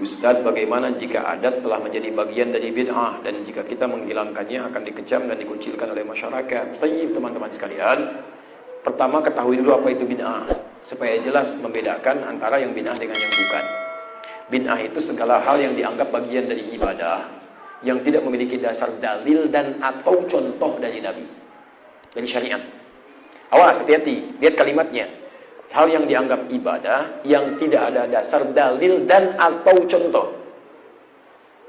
Ustaz, bagaimana jika adat telah menjadi bagian dari bid'ah dan jika kita menghilangkannya akan dikecam dan dikucilkan oleh masyarakat? Baik, teman-teman sekalian. Pertama, ketahui dulu apa itu bid'ah supaya jelas membedakan antara yang bid'ah dengan yang bukan. Bid'ah itu segala hal yang dianggap bagian dari ibadah yang tidak memiliki dasar dalil dan atau contoh dari Nabi, dari syariat. Awas, hati-hati, lihat kalimatnya. Hal yang dianggap ibadah yang tidak ada dasar dalil dan atau contoh.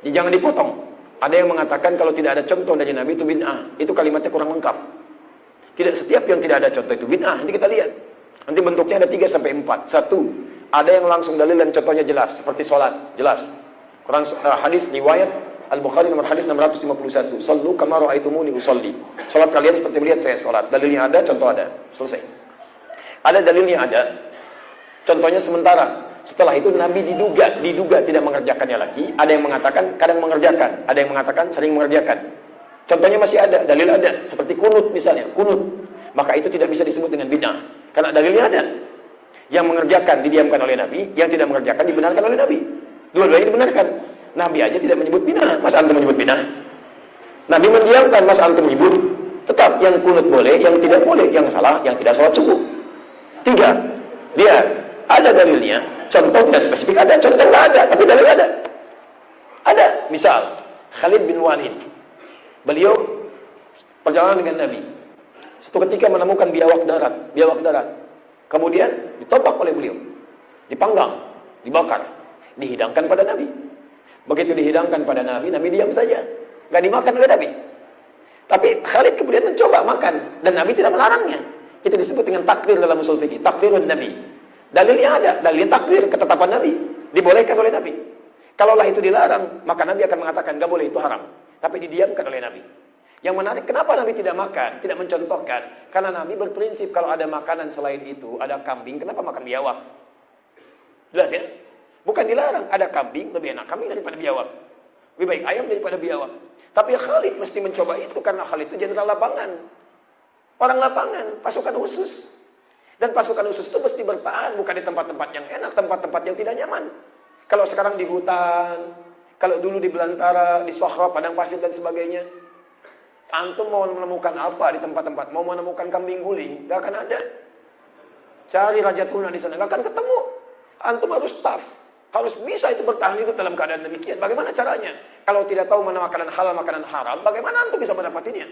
Jadi jangan dipotong. Ada yang mengatakan kalau tidak ada contoh dari Nabi itu bid'ah. Itu kalimatnya kurang lengkap. Tidak setiap yang tidak ada contoh itu bid'ah. Nanti kita lihat. Nanti bentuknya ada 3 sampai 4. 1, ada yang langsung dalil dan contohnya jelas, seperti sholat, jelas. Quran hadis riwayat Al-Bukhari nomor hadis 651. Sallu kama ra'aitumuni usolli. Salat kalian seperti melihat saya salat. Dalilnya ada, contoh ada. Selesai. Ada dalilnya ada. Contohnya sementara. Setelah itu Nabi diduga tidak mengerjakannya lagi. Ada yang mengatakan kadang mengerjakan, ada yang mengatakan sering mengerjakan. Contohnya masih ada, dalil ada. Seperti kunut misalnya, kunut. Maka itu tidak bisa disebut dengan bid'ah. Karena dalilnya ada. Yang mengerjakan didiamkan oleh Nabi, yang tidak mengerjakan dibenarkan oleh Nabi. Dua-duanya dibenarkan. Nabi aja tidak menyebut bid'ah, masa antum menyebut bid'ah? Nabi mendiamkan, masa antum menyebut? Tetap yang kunut boleh, yang tidak boleh, yang salah, yang tidak sholat subuh. 3, dia ada dalilnya, contoh tidak spesifik ada, contoh tidak ada, tapi dalil ada. Ada, misal Khalid bin Walid, beliau perjalanan dengan Nabi. Suatu ketika menemukan biawak darat. Kemudian ditopak oleh beliau, dipanggang, dibakar, dihidangkan pada Nabi. Begitu dihidangkan pada Nabi, Nabi diam saja, nggak dimakan oleh Nabi. Tapi Khalid kemudian mencoba makan, dan Nabi tidak melarangnya. Itu disebut dengan takdir dalam usul fikih, takdirun Nabi. Dalilnya ada, dalilnya takdir, ketetapan Nabi, dibolehkan oleh Nabi. Kalaulah itu dilarang, maka Nabi akan mengatakan, enggak boleh, itu haram. Tapi didiamkan oleh Nabi. Yang menarik, kenapa Nabi tidak makan, tidak mencontohkan? Karena Nabi berprinsip, kalau ada makanan selain itu, ada kambing, kenapa makan biawak? Jelas ya? Bukan dilarang, ada kambing, lebih enak kambing daripada biawak. Lebih baik ayam daripada biawak. Tapi Khalid mesti mencoba itu, karena Khalid itu jenderal lapangan. Orang lapangan, pasukan khusus. Dan pasukan khusus itu mesti bertahan, bukan di tempat-tempat yang enak, tempat-tempat yang tidak nyaman. Kalau sekarang di hutan, kalau dulu di belantara, di Sohra, padang pasir dan sebagainya. Antum mau menemukan apa di tempat-tempat? Mau menemukan kambing guling? Gak akan ada. Cari Raja Tuna di sana, gak akan ketemu. Antum harus tough. Harus bisa itu bertahan hidup dalam keadaan demikian. Bagaimana caranya? Kalau tidak tahu mana makanan halal, makanan haram, bagaimana antum bisa mendapatinya?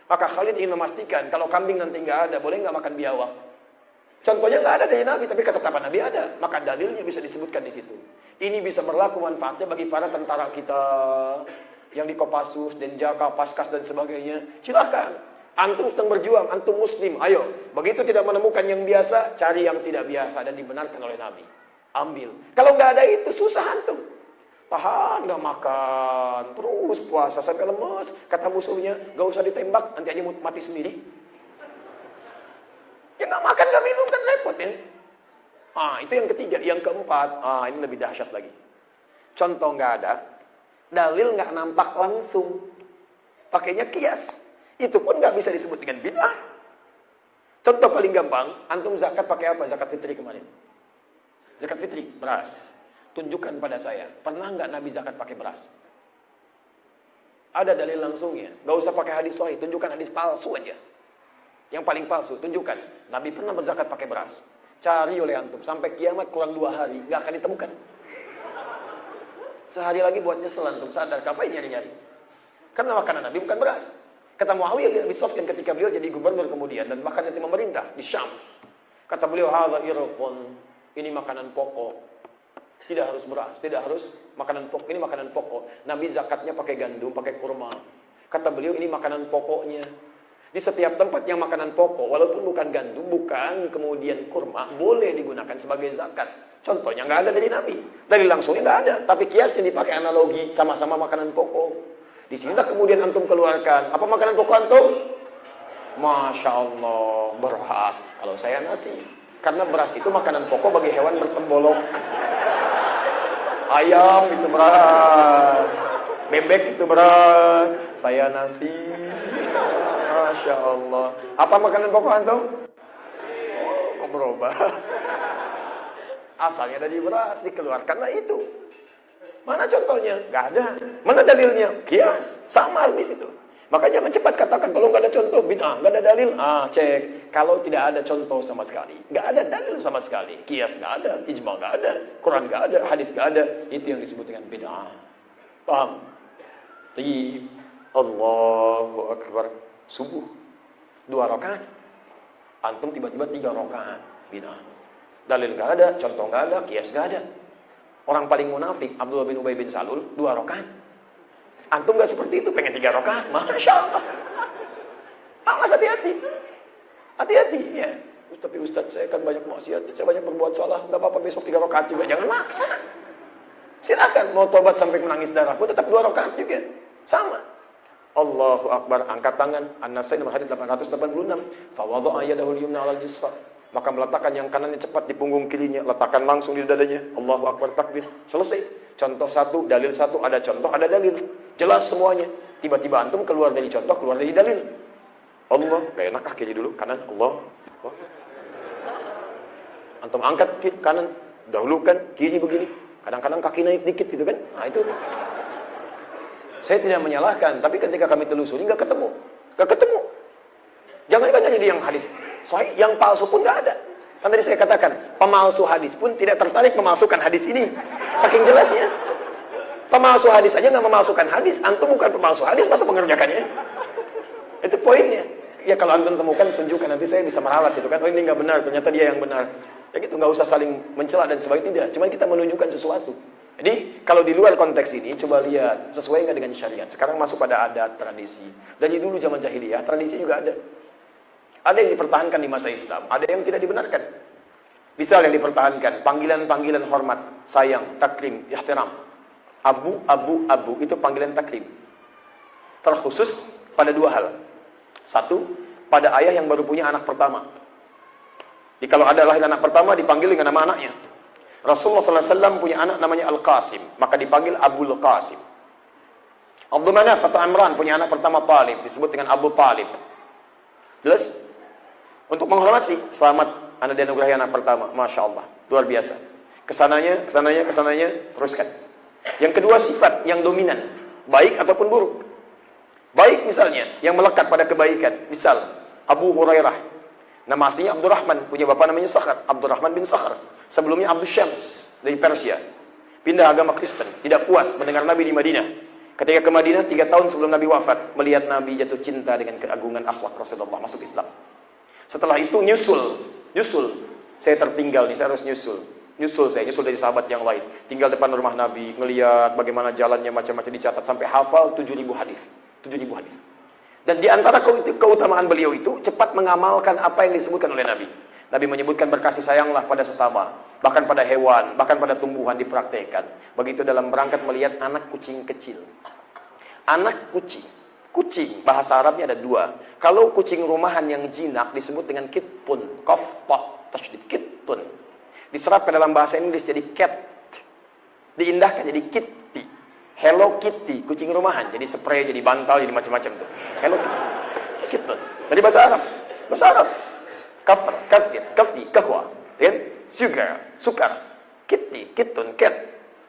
Maka Khalid ingin memastikan, kalau kambing nanti nggak ada, boleh nggak makan biawak? Contohnya nggak ada dari Nabi, tapi ketetapan Nabi ada. Maka dalilnya bisa disebutkan di situ. Ini bisa berlaku manfaatnya bagi para tentara kita yang di Kopassus, Denjaka, Paskas dan sebagainya. Silakan. Antum sedang berjuang, antum muslim. Ayo, begitu tidak menemukan yang biasa, cari yang tidak biasa dan dibenarkan oleh Nabi. Ambil. Kalau nggak ada itu, susah antum. Tahan, nggak makan, terus puasa sampai lemes. Kata musuhnya, nggak usah ditembak, nanti aja mati sendiri. Ya nggak makan, nggak minum, kan repot ya. Itu yang ketiga. Yang keempat, ini lebih dahsyat lagi. Contoh nggak ada, dalil nggak nampak langsung, pakainya kias. Itu pun nggak bisa disebut dengan bid'ah. Contoh paling gampang, antum zakat pakai apa? Zakat fitri kemarin. Zakat fitri, beras. Tunjukkan pada saya, pernah nggak Nabi zakat pakai beras? Ada dalil langsungnya. Nggak usah pakai hadis sahih, tunjukkan hadis palsu aja. Yang paling palsu, tunjukkan. Nabi pernah berzakat pakai beras. Cari oleh antum, sampai kiamat kurang 2 hari, nggak akan ditemukan. Sehari lagi buat nyesel antum, sadar, ngapain nyari-nyari? Karena makanan Nabi bukan beras. Kata Muawiyah bin Sufyan ketika beliau jadi gubernur kemudian, dan bahkan jadi pemerintah di Syam. Kata beliau, hadza irqun, ini makanan pokok. Tidak harus beras, tidak harus makanan pokok. Ini makanan pokok. Nabi zakatnya pakai gandum, pakai kurma. Kata beliau, ini makanan pokoknya. Di setiap tempat yang makanan pokok, walaupun bukan gandum, bukan kemudian kurma, boleh digunakan sebagai zakat. Contohnya nggak ada dari Nabi. Dari langsungnya nggak ada. Tapi kiasnya dipakai analogi, sama-sama makanan pokok. Di sinilah kemudian antum keluarkan. Apa makanan pokok antum? Masya Allah, beras. Kalau saya nasi. Karena beras itu makanan pokok bagi hewan bertembolok. Ayam itu beras, bebek itu beras, saya nasi. Masya Allah. Apa makanan pokok antum? Kok berubah? Asalnya dari beras, dikeluarkanlah itu. Mana contohnya? Nggak ada. Mana dalilnya? Kias. Sama habis itu. Maka jangan cepat katakan kalau nggak ada contoh bid'ah, nggak ada dalil. Cek. Kalau tidak ada contoh sama sekali, nggak ada dalil sama sekali, kias nggak ada, ijma nggak ada, Quran nggak ada, hadis nggak ada, itu yang disebut dengan bid'ah. Paham? Tayyib. Allahu Akbar. Subuh 2 rakaat. Antum tiba-tiba 3 rakaat. Bid'ah. Dalil nggak ada, contoh nggak ada, kias nggak ada. Orang paling munafik Abdullah bin Ubay bin Salul 2 rakaat. Antum nggak seperti itu, pengen 3 rakaat. Masya Allah. Awas hati-hati. Hati-hati ya. Tapi Ustaz, saya kan banyak maksiat, saya banyak berbuat salah. Nggak apa-apa besok 3 rakaat juga. Jangan maksa. Silakan mau tobat sampai menangis darah pun tetap 2 rakaat juga. Sama. Allahu Akbar. Angkat tangan. An-Nasai nomor hadis 886. Fawadha'a yadahu al-yumna 'ala al-yusra. Maka meletakkan yang kanannya cepat di punggung kirinya, letakkan langsung di dadanya. Allahu Akbar, takbir. Selesai. Contoh 1, dalil 1, ada contoh, ada dalil. Jelas semuanya. Tiba-tiba antum keluar dari contoh, keluar dari dalil. Allah, gak enak kiri dulu, kanan, Allah. Antum angkat kiri, kanan, dahulukan kiri begini. Kadang-kadang kaki naik dikit gitu kan. Nah itu. Saya tidak menyalahkan, tapi ketika kami telusuri nggak ketemu. Nggak ketemu. Jangan-jangan jadi yang hadis sahih, yang palsu pun nggak ada. Kan tadi saya katakan, pemalsu hadis pun tidak tertarik memalsukan hadis ini. Saking jelasnya. Pemalsu hadis aja nggak memalsukan hadis. Antum bukan pemalsu hadis, masa mengerjakannya? Itu poinnya. Ya kalau antum temukan, tunjukkan, nanti saya bisa meralat gitu kan. Oh ini nggak benar, ternyata dia yang benar. Ya gitu, nggak usah saling mencela dan sebagainya, tidak. Cuma kita menunjukkan sesuatu. Jadi kalau di luar konteks ini, coba lihat sesuai nggak dengan syariat. Sekarang masuk pada adat, tradisi. Dari dulu zaman jahiliyah, tradisi juga ada. Ada yang dipertahankan di masa Islam, ada yang tidak dibenarkan. Misal yang dipertahankan, panggilan-panggilan hormat, sayang, takrim, ihtiram. Abu, abu, abu, itu panggilan takrim. Terkhusus pada 2 hal. 1, pada ayah yang baru punya anak pertama. Jadi kalau ada lahir anak pertama, dipanggil dengan nama anaknya. Rasulullah SAW punya anak namanya Al-Qasim, maka dipanggil Abul Qasim. Abdul Manaf atau Amran punya anak pertama Talib, disebut dengan Abu Talib. Jelas? Untuk menghormati, selamat anda dianugerahi anak pertama. Masya Allah, luar biasa. Kesananya, teruskan. Yang kedua, sifat yang dominan, baik ataupun buruk. Baik misalnya, yang melekat pada kebaikan. Misal, Abu Hurairah. Nama aslinya Abdurrahman, punya bapak namanya Sakhar, Abdurrahman bin Sakhar. Sebelumnya Abdul Syams dari Persia. Pindah agama Kristen, tidak puas mendengar Nabi di Madinah. Ketika ke Madinah 3 tahun sebelum Nabi wafat, melihat Nabi jatuh cinta dengan keagungan akhlak Rasulullah, masuk Islam. Setelah itu nyusul. Saya tertinggal nih, saya harus nyusul. Nyusul dari sahabat yang lain. Tinggal depan rumah Nabi, ngelihat bagaimana jalannya macam-macam dicatat sampai hafal 7.000 hadis. 7.000 hadis. Dan di antara keutamaan beliau itu cepat mengamalkan apa yang disebutkan oleh Nabi. Nabi menyebutkan berkasih sayanglah pada sesama, bahkan pada hewan, bahkan pada tumbuhan dipraktekkan. Begitu dalam berangkat melihat anak kucing kecil. Anak kucing. Kucing, bahasa Arabnya ada 2. Kalau kucing rumahan yang jinak disebut dengan kitpun. Qaf, ta, tasydid, kitpun. Diserap ke dalam bahasa Inggris jadi cat. Diindahkan jadi kitty. Hello Kitty, kucing rumahan. Jadi spray, jadi bantal, jadi macam-macam tuh. Hello Kitty. Kitpun. Dari bahasa Arab. Bahasa Arab. Kafir, kafir, kafi, kahwa. Sugar, sukar. Kitty, kitun, cat.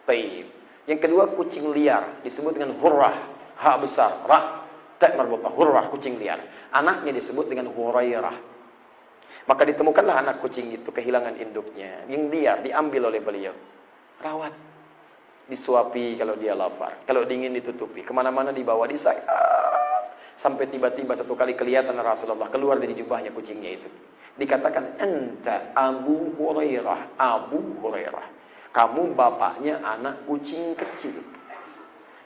Taib. Yang kedua, kucing liar. Disebut dengan hurrah. Ha besar, ra. Tak marbutah, hurrah, kucing liar. Anaknya disebut dengan Hurairah. Maka ditemukanlah anak kucing itu kehilangan induknya. Yang liar, diambil oleh beliau. Rawat. Disuapi kalau dia lapar. Kalau dingin ditutupi. Kemana-mana dibawa, disayang. Sampai tiba-tiba satu kali kelihatan Rasulullah keluar dari jubahnya kucingnya itu. Dikatakan, anta Abu Hurairah. Abu Hurairah. Kamu bapaknya anak kucing kecil.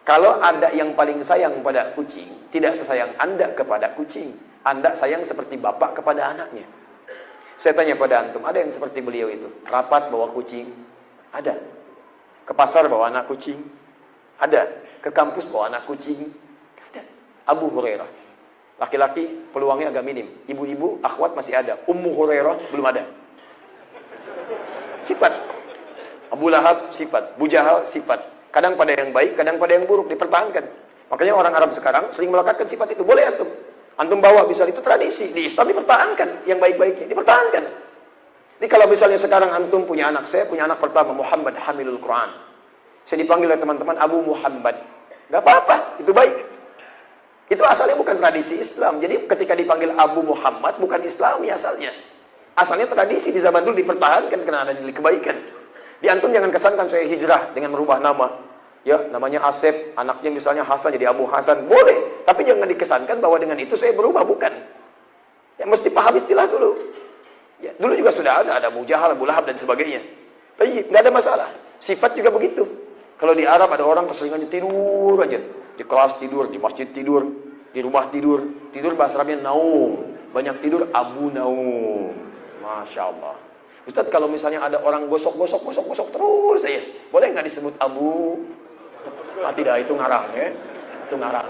Kalau ada yang paling sayang pada kucing, tidak sesayang Anda kepada kucing. Anda sayang seperti bapak kepada anaknya. Saya tanya pada antum, ada yang seperti beliau itu? Rapat bawa kucing? Ada. Ke pasar bawa anak kucing? Ada. Ke kampus bawa anak kucing? Ada. Abu Hurairah. Laki-laki peluangnya agak minim. Ibu-ibu, akhwat masih ada. Ummu Hurairah belum ada. Sifat. Abu Lahab, sifat. Abu Jahal, sifat. Kadang pada yang baik, kadang pada yang buruk, dipertahankan. Makanya orang Arab sekarang sering melekatkan sifat itu. Boleh antum. Antum bawa, bisa itu tradisi. Di Islam dipertahankan. Yang baik-baiknya, dipertahankan. Jadi kalau misalnya sekarang antum punya anak, saya punya anak pertama, Muhammad Hamilul Quran. Saya dipanggil oleh teman-teman Abu Muhammad. Gak apa-apa, itu baik. Itu asalnya bukan tradisi Islam. Jadi ketika dipanggil Abu Muhammad, bukan Islami asalnya. Asalnya tradisi di zaman dulu dipertahankan karena ada nilai kebaikan. Di antum jangan kesankan saya hijrah dengan merubah nama. Ya, namanya Asep, anaknya misalnya Hasan jadi Abu Hasan. Boleh, tapi jangan dikesankan bahwa dengan itu saya berubah, bukan. Ya, mesti paham istilah dulu. Ya, dulu juga sudah ada Abu Jahal, Abu Lahab dan sebagainya. Tapi nggak ada masalah. Sifat juga begitu. Kalau di Arab ada orang keseringannya tidur aja. Di kelas tidur, di masjid tidur, di rumah tidur. Tidur bahasa Arabnya naum. Banyak tidur Abu Naum. Masya Allah. Ustaz, kalau misalnya ada orang gosok terus saya, boleh nggak disebut Abu? Ah, tidak, itu ngarang ya. Itu ngarang.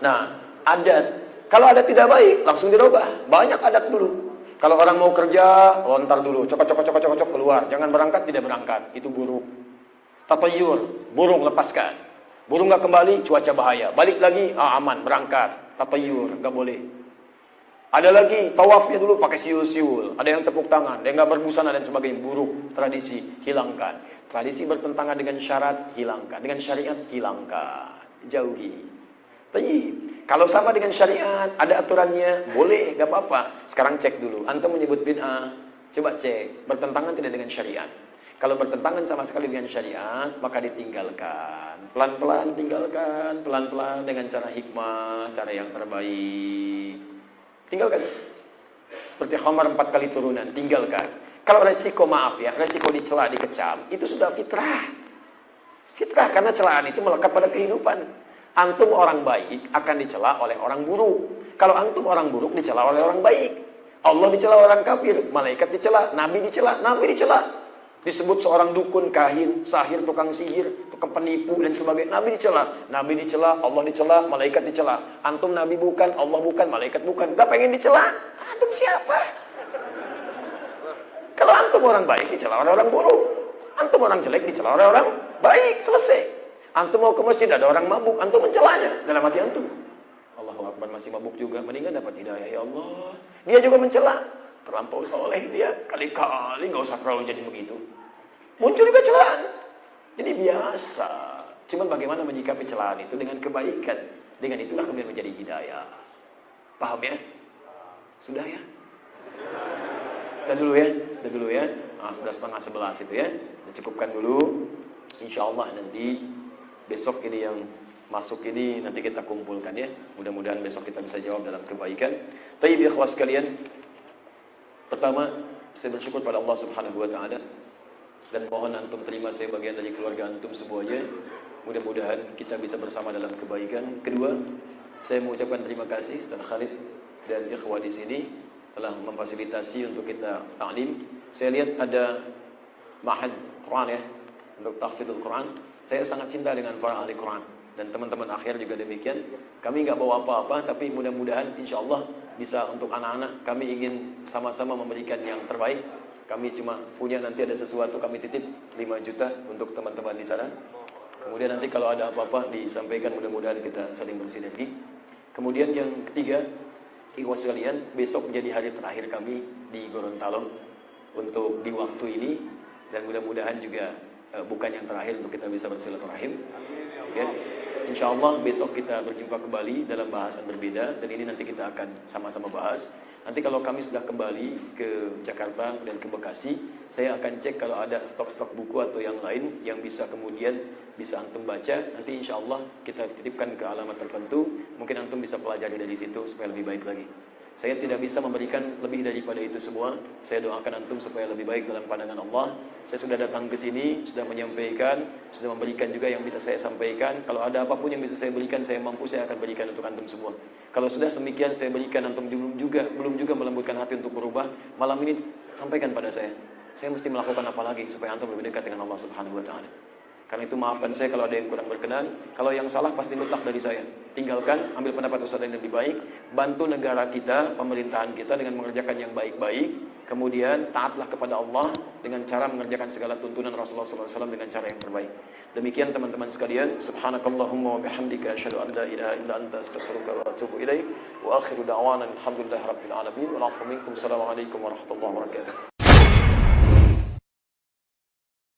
Nah, adat. Kalau adat tidak baik, langsung dirubah. Banyak adat dulu. Kalau orang mau kerja, lontar dulu. Cocok keluar. Jangan berangkat, tidak berangkat. Itu buruk. Tatayur, burung lepaskan. Burung nggak kembali, cuaca bahaya. Balik lagi, aman, berangkat. Tatayur, nggak boleh. Ada lagi, tawafnya dulu pakai siul-siul. Ada yang tepuk tangan, ada yang nggak berbusana dan sebagainya. Buruk, tradisi, hilangkan. Tradisi bertentangan dengan syarat, hilangkan. Dengan syariat, hilangkan. Jauhi. Tapi, kalau sama dengan syariat, ada aturannya, boleh, nggak apa-apa. Sekarang cek dulu. Antum menyebut bid'ah, coba cek. Bertentangan tidak dengan syariat. Kalau bertentangan sama sekali dengan syariat, maka ditinggalkan. Pelan-pelan tinggalkan, pelan-pelan dengan cara hikmah, cara yang terbaik. Tinggalkan. Seperti khamar 4 kali turunan, tinggalkan. Kalau resiko, maaf ya, resiko dicela, dikecam, itu sudah fitrah. Fitrah, karena celaan itu melekat pada kehidupan. Antum orang baik akan dicela oleh orang buruk. Kalau antum orang buruk dicela oleh orang baik. Allah dicela orang kafir, malaikat dicela, nabi dicela. Disebut seorang dukun, kahin, sahir, tukang sihir, tukang penipu dan sebagainya. Nabi dicela, Allah dicela, malaikat dicela. Antum nabi bukan, Allah bukan, malaikat bukan. Gak pengen dicela. Antum siapa? Kalau antum orang baik dicela oleh orang buruk. Antum orang jelek dicela oleh orang baik. Selesai. Antum mau ke masjid ada orang mabuk, antum mencelanya dalam hati antum. Allahu Akbar, masih mabuk juga, mendingan dapat hidayah ya Allah. Dia juga mencela. Terlampau soleh dia, kali-kali nggak usah terlalu jadi begitu. Muncul juga celaan. Jadi biasa. Cuman bagaimana menyikapi celaan itu dengan kebaikan. Dengan itulah kemudian menjadi hidayah. Paham ya? Sudah ya? Sudah dulu ya. Sudah 10:30 itu ya. Kita cukupkan dulu. Insya Allah nanti besok ini yang masuk ini nanti kita kumpulkan ya. Mudah-mudahan besok kita bisa jawab dalam kebaikan. Tapi ikhwas sekalian, pertama, saya bersyukur pada Allah Subhanahu wa taala dan mohon antum terima saya bagian dari keluarga antum semuanya. Mudah-mudahan kita bisa bersama dalam kebaikan. Kedua, saya mengucapkan terima kasih Ustaz Khalid dan ikhwah di sini telah memfasilitasi untuk kita ta'lim. Saya lihat ada ma'had Quran ya, untuk tahfidzul Quran. Saya sangat cinta dengan para ahli Quran dan teman-teman akhir juga demikian. Kami nggak bawa apa-apa, tapi mudah-mudahan insya Allah bisa untuk anak-anak. Kami ingin sama-sama memberikan yang terbaik. Kami cuma punya nanti ada sesuatu kami titip 5 juta untuk teman-teman di sana. Kemudian nanti kalau ada apa-apa disampaikan, mudah-mudahan kita saling bersinergi. Kemudian yang ketiga, ikhwas sekalian, besok menjadi hari terakhir kami di Gorontalo untuk di waktu ini dan mudah-mudahan juga bukan yang terakhir untuk kita bisa bersilaturahim. Ya. Insya Allah besok kita berjumpa kembali dalam bahasan berbeda dan ini nanti kita akan sama-sama bahas. Nanti kalau kami sudah kembali ke Jakarta dan ke Bekasi, saya akan cek kalau ada stok-stok buku atau yang lain yang bisa kemudian bisa antum baca. Nanti insya Allah kita titipkan ke alamat tertentu. Mungkin antum bisa pelajari dari situ supaya lebih baik lagi. Saya tidak bisa memberikan lebih daripada itu semua. Saya doakan antum supaya lebih baik dalam pandangan Allah. Saya sudah datang ke sini, sudah menyampaikan, sudah memberikan juga yang bisa saya sampaikan. Kalau ada apapun yang bisa saya berikan, saya mampu, saya akan berikan untuk antum semua. Kalau sudah semikian saya berikan, antum belum juga melembutkan hati untuk berubah, malam ini sampaikan pada saya. Saya mesti melakukan apa lagi supaya antum lebih dekat dengan Allah Subhanahu wa taala. Karena itu maafkan saya kalau ada yang kurang berkenan. Kalau yang salah pasti mutlak dari saya. Tinggalkan, ambil pendapat ustaz yang lebih baik. Bantu negara kita, pemerintahan kita dengan mengerjakan yang baik-baik. Kemudian taatlah kepada Allah dengan cara mengerjakan segala tuntunan Rasulullah SAW dengan cara yang terbaik. Demikian teman-teman sekalian. Subhanakallahumma wa bihamdika asyhadu an la ilaha illa anta astaghfiruka wa atubu ilaik. Wa akhiru da'wana alhamdulillahi rabbil alamin. Wa lafu minkum. Assalamualaikum warahmatullahi wabarakatuh.